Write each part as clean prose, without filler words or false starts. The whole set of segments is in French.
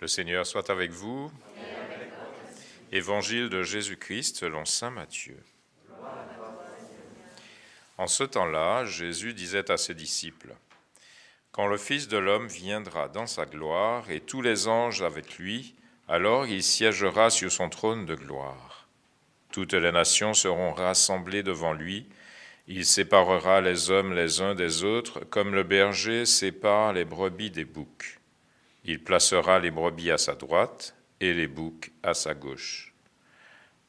Le Seigneur soit avec vous. Évangile de Jésus-Christ selon saint Matthieu. En ce temps-là, Jésus disait à ses disciples : Quand le Fils de l'homme viendra dans sa gloire et tous les anges avec lui, alors il siégera sur son trône de gloire. Toutes les nations seront rassemblées devant lui. Il séparera les hommes les uns des autres, comme le berger sépare les brebis des boucs. Il placera les brebis à sa droite et les boucs à sa gauche.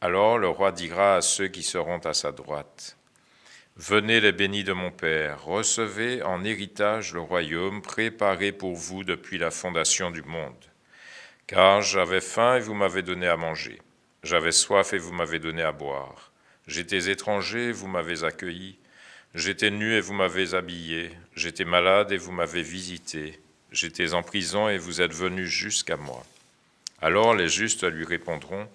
Alors le roi dira à ceux qui seront à sa droite : Venez les bénis de mon Père, recevez en héritage le royaume préparé pour vous depuis la fondation du monde. Car j'avais faim et vous m'avez donné à manger. J'avais soif et vous m'avez donné à boire. J'étais étranger et vous m'avez accueilli. J'étais nu et vous m'avez habillé. J'étais malade et vous m'avez visité. J'étais en prison et vous êtes venus jusqu'à moi. Alors les justes lui répondront :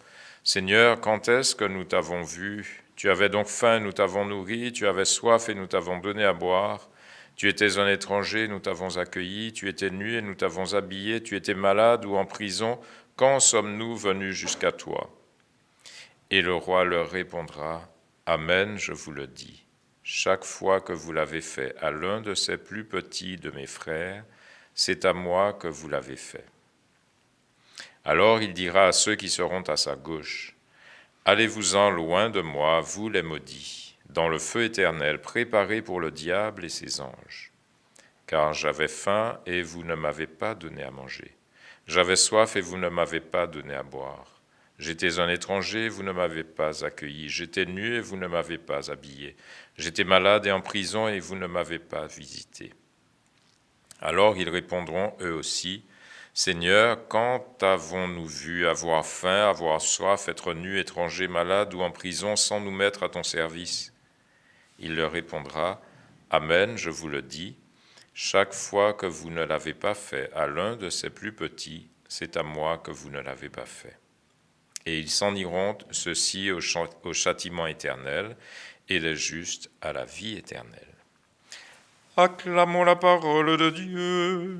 Seigneur, quand est-ce que nous t'avons vu ? Tu avais donc faim, nous t'avons nourri. Tu avais soif et nous t'avons donné à boire. Tu étais un étranger, nous t'avons accueilli. Tu étais nu et nous t'avons habillé. Tu étais malade ou en prison. Quand sommes-nous venus jusqu'à toi ? Et le roi leur répondra : Amen, je vous le dis. Chaque fois que vous l'avez fait à l'un de ces plus petits de mes frères, c'est à moi que vous l'avez fait. Alors il dira à ceux qui seront à sa gauche : Allez-vous-en loin de moi, vous les maudits, dans le feu éternel préparé pour le diable et ses anges. Car j'avais faim et vous ne m'avez pas donné à manger. J'avais soif et vous ne m'avez pas donné à boire. J'étais un étranger et vous ne m'avez pas accueilli. J'étais nu et vous ne m'avez pas habillé. J'étais malade et en prison et vous ne m'avez pas visité. Alors ils répondront eux aussi : Seigneur, quand avons-nous vu avoir faim, avoir soif, être nus, étrangers, malades ou en prison sans nous mettre à ton service ? Il leur répondra : Amen, je vous le dis, chaque fois que vous ne l'avez pas fait à l'un de ces plus petits, c'est à moi que vous ne l'avez pas fait. Et ils s'en iront, ceux-ci au châtiment éternel, et les justes à la vie éternelle. Acclamons la parole de Dieu.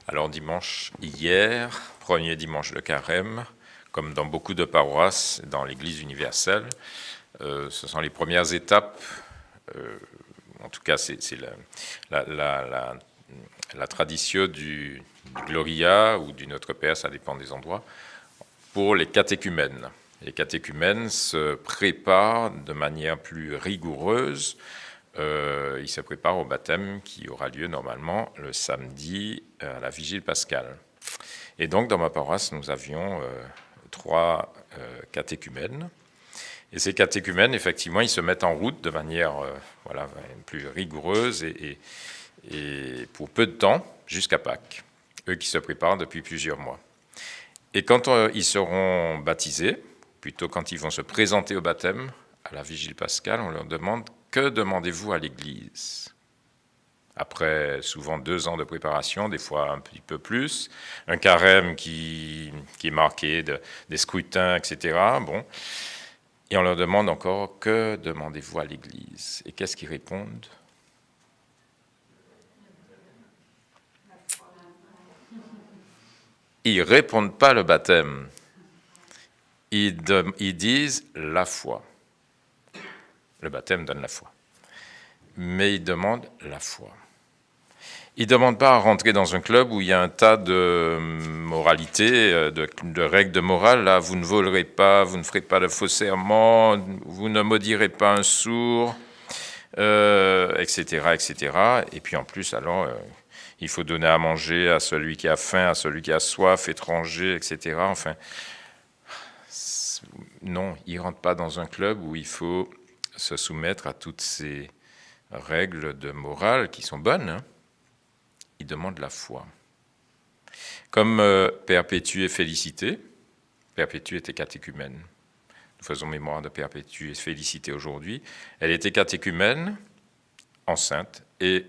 Alors hier, premier dimanche de Carême, comme dans beaucoup de paroisses dans l'Église universelle, ce sont les premières étapes, en tout cas c'est la tradition du Gloria ou du Notre Père, ça dépend des endroits, pour les catéchumènes. Les catéchumènes se préparent de manière plus rigoureuse. Ils se préparent au baptême qui aura lieu normalement le samedi à la Vigile pascale. Et donc dans ma paroisse, nous avions 3 catéchumènes. Et ces catéchumènes, effectivement, ils se mettent en route de manière plus rigoureuse et pour peu de temps, jusqu'à Pâques, eux qui se préparent depuis plusieurs mois. Et quand ils seront baptisés, plutôt quand ils vont se présenter au baptême, à la Vigile pascale, on leur demande : que demandez-vous à l'Église ? Après souvent 2 ans de préparation, des fois un petit peu plus, un carême qui est marqué des scrutins, etc. Bon. Et on leur demande encore : que demandez-vous à l'Église ? Et qu'est-ce qu'ils répondent ? Ils ne répondent pas le baptême. Ils disent la foi. Le baptême donne la foi. Mais ils demandent la foi. Ils ne demandent pas à rentrer dans un club où il y a un tas de moralités, de règles de morale. Là, vous ne volerez pas, vous ne ferez pas de faux serments, vous ne maudirez pas un sourd, etc., etc. Et puis en plus, alors, il faut donner à manger à celui qui a faim, à celui qui a soif, étranger, etc. Enfin, non, ils ne rentrent pas dans un club où il faut se soumettre à toutes ces règles de morale qui sont bonnes, hein. Ils demandent la foi. Comme Perpétue et Félicité, Perpétue était catéchumène. Nous faisons mémoire de Perpétue et Félicité aujourd'hui. Elle était catéchumène, enceinte, et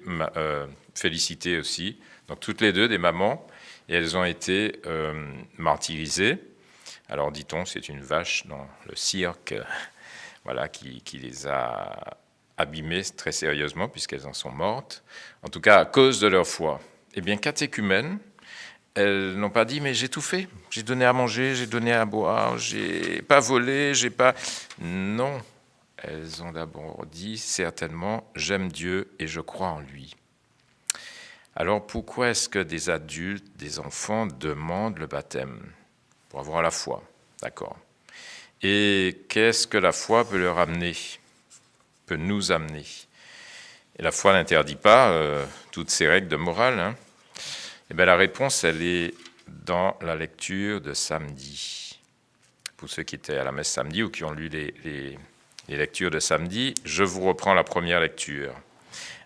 Félicité aussi. Donc toutes les deux des mamans, et elles ont été martyrisées Alors dit-on, c'est une vache dans le cirque, voilà, qui les a abîmées très sérieusement puisqu'elles en sont mortes, en tout cas à cause de leur foi. Eh bien, catéchumènes, elles n'ont pas dit, mais j'ai tout fait, j'ai donné à manger, j'ai donné à boire, j'ai pas volé, j'ai pas... Non, elles ont d'abord dit, certainement, j'aime Dieu et je crois en lui. Alors pourquoi est-ce que des adultes, des enfants demandent le baptême? Pour avoir la foi, d'accord. Et qu'est-ce que la foi peut leur amener, peut nous amener? Et la foi n'interdit pas toutes ces règles de morale, hein. Eh bien, la réponse, elle est dans la lecture de samedi. Pour ceux qui étaient à la messe samedi ou qui ont lu les lectures de samedi, je vous reprends la première lecture.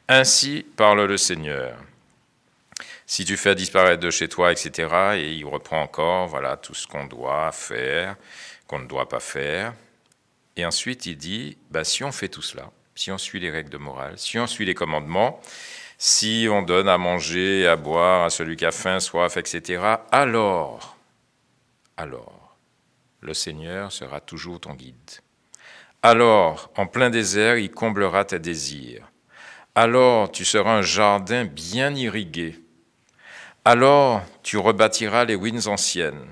Ainsi parle le Seigneur. Si tu fais disparaître de chez toi, etc., et il reprend encore, voilà, tout ce qu'on doit faire, qu'on ne doit pas faire. Et ensuite, il dit, si on fait tout cela, si on suit les règles de morale, si on suit les commandements, si on donne à manger, à boire à celui qui a faim, soif, etc., alors, le Seigneur sera toujours ton guide. Alors, en plein désert, il comblera tes désirs. Alors, tu seras un jardin bien irrigué. Alors, tu rebâtiras les ruines anciennes.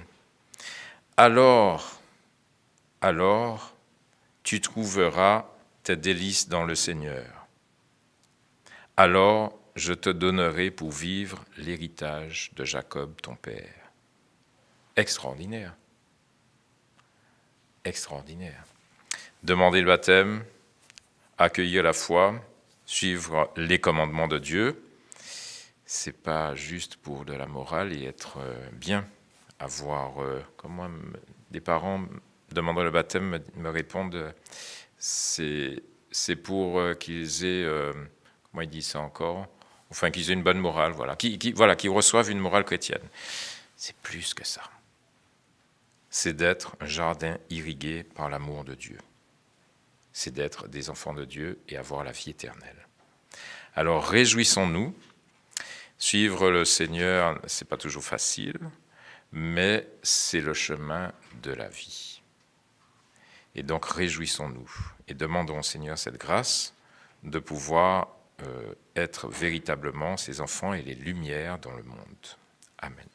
Alors, tu trouveras tes délices dans le Seigneur. Alors, je te donnerai pour vivre l'héritage de Jacob, ton père. Extraordinaire. Extraordinaire. Demander le baptême, accueillir la foi, suivre les commandements de Dieu, c'est pas juste pour de la morale et être bien. Avoir, comment des parents demandant le baptême me répondent, c'est pour qu'ils aient... comment il dit ça encore? Enfin, qu'ils aient une bonne morale, voilà. Qu'ils reçoivent une morale chrétienne. C'est plus que ça. C'est d'être un jardin irrigué par l'amour de Dieu. C'est d'être des enfants de Dieu et avoir la vie éternelle. Alors, réjouissons-nous. Suivre le Seigneur, c'est pas toujours facile, mais c'est le chemin de la vie. Et donc, réjouissons-nous et demandons au Seigneur cette grâce de pouvoir être véritablement ses enfants et les lumières dans le monde. Amen.